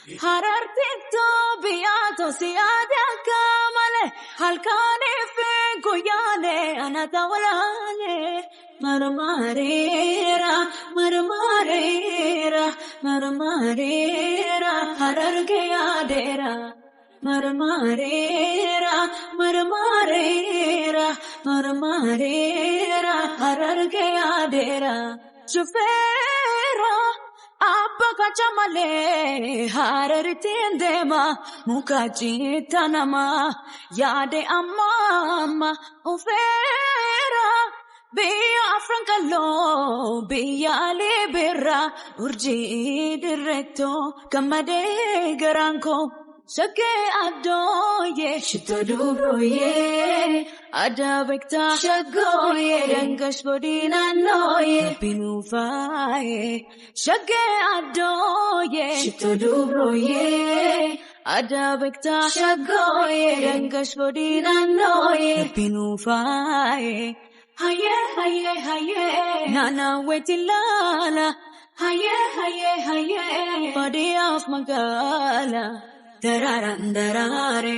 Harartito biato siade kamale halkane fe goyale anatawalale marmarera marmarera marmarera hararge adera marmarera marmarera marmarera hararge adera Chufera Abba kachamale harartindema mukachi tanama yade amma ufera biya frankalo biya libera urji diretto kamade garanko Shake adoye shitodubroye adavekta shagoye rangash bodina noye pinufaye Shake adoye shitodubroye adavekta shagoye rangash bodina noye pinufaye Haye haye haye nana wetilala Haye haye haye body of magala Dararandarare,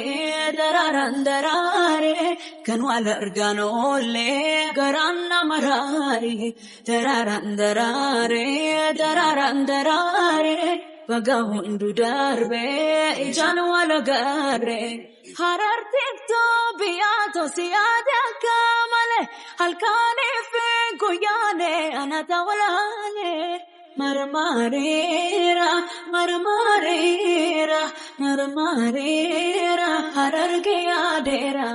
kanwala erganole, garanna marare. Dararandarare, vagahundu darbe, ijanwala garre. Harartito biato siade kamale, halkane fe goyane anatawalane. Marmarera, marmarera, marmarera, hararge adera.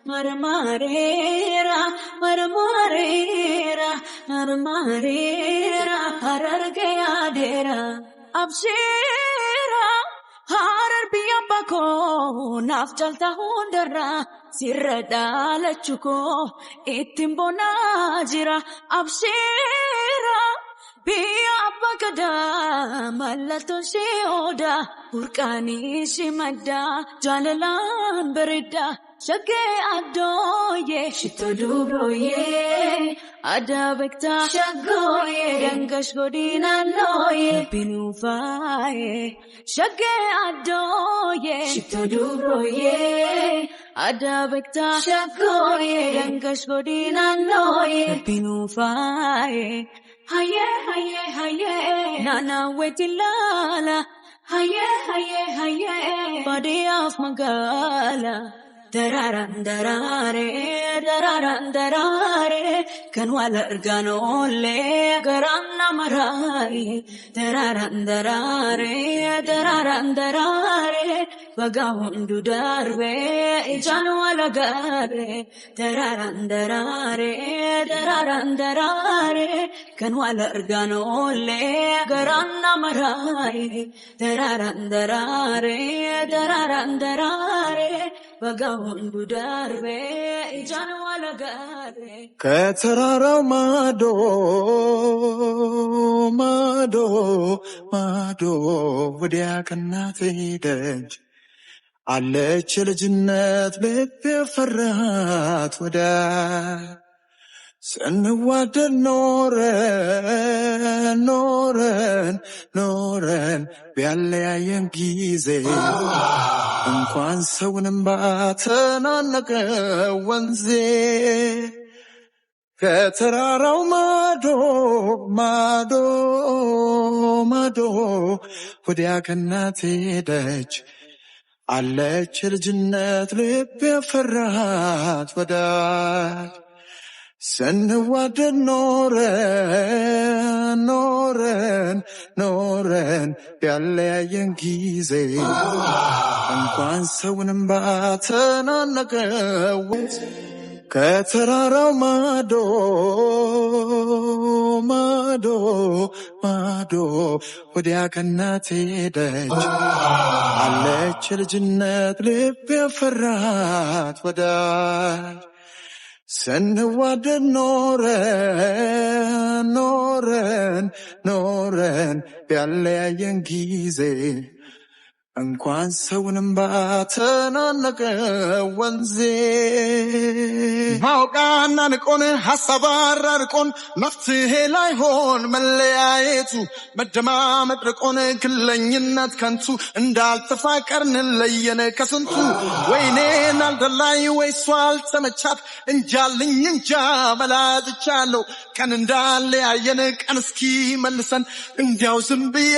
Marmarera, marmarera, marmarera, hararge adera. Abshira, harar biyapako, nafchalta hundara. Sirrada lachuko, itimbona jira. Abshira. Biya bagada malato sheoda urkani shimada jalalan berida shage adoye shitodubroye adavekta shagoye rangash godina noye pinufaye shage adoye shitodubroye adavekta shagoye rangash godina noye pinufaye Haye haye haye nana wetilala Haye haye haye body of magala Dararandarare kanwala erganole garanna marare Dararandarare vagahundu darbe ijanwala garre Dararandarare kanwala erganole garanna marare Dararandarare vagahundu darbe ijanwala garre Katarara mado ወዲያ ከናቴ ደጅ አለች ልጅነት ልብ የፈራት ወዳ ስንዋደድ ኖረን ቢያለያየን ጊዜ እንኳን ሰውንም ባተናነቀ ወንዜ ከተራራው ማዶ ወዲያ ከናቴ ደጅ አለች ልጅነት ልብ የፈራት ወዳጅ ስንዋደድ ኖረን ቢያለያየን ጊዜ እንኳን ሰውንም ባተናነቀ ወንዝ ከተራራው ማዶ ወዲያ ከናቴ ደጅ አለች ልጅነት ልብ የፈራት ወዳጅ ስንዋደድ ኖረን ቢያለያየን ጊዜ እንኳን ሰውንም ባተናነቀ ወንዜ ማውቃና ንቆን ሐሳብ አራርቆን መፍትሄ ላይሆን መለያየቱ መደማመጥ ርቆን ግለኝነት ከንቱ እንዳልተፋቀርን ለየን ከስንቱ ወይኔን አልደላይ ወይሷ አልተመቻት እንጃልኝ እንጃ መላዝቻለሁ ቀን እንዳለያየን ቀን እስኪ መልሰን እንዲያው ዝም ብዬ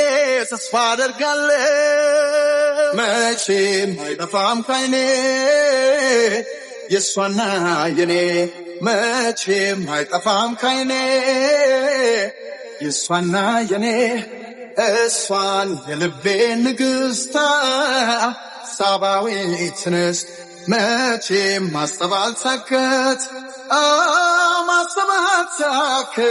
ተስፋ አደርጋለሁ መቼም አይጠፋም ካይኔ የሷና የኔ መቼም አይጠፋም ካይኔ የሷና የኔ እሷን የልቤ ንግሥት ሳባዊት እንስት መቼም ማሰብ አልታከት ማሰብ አልታከት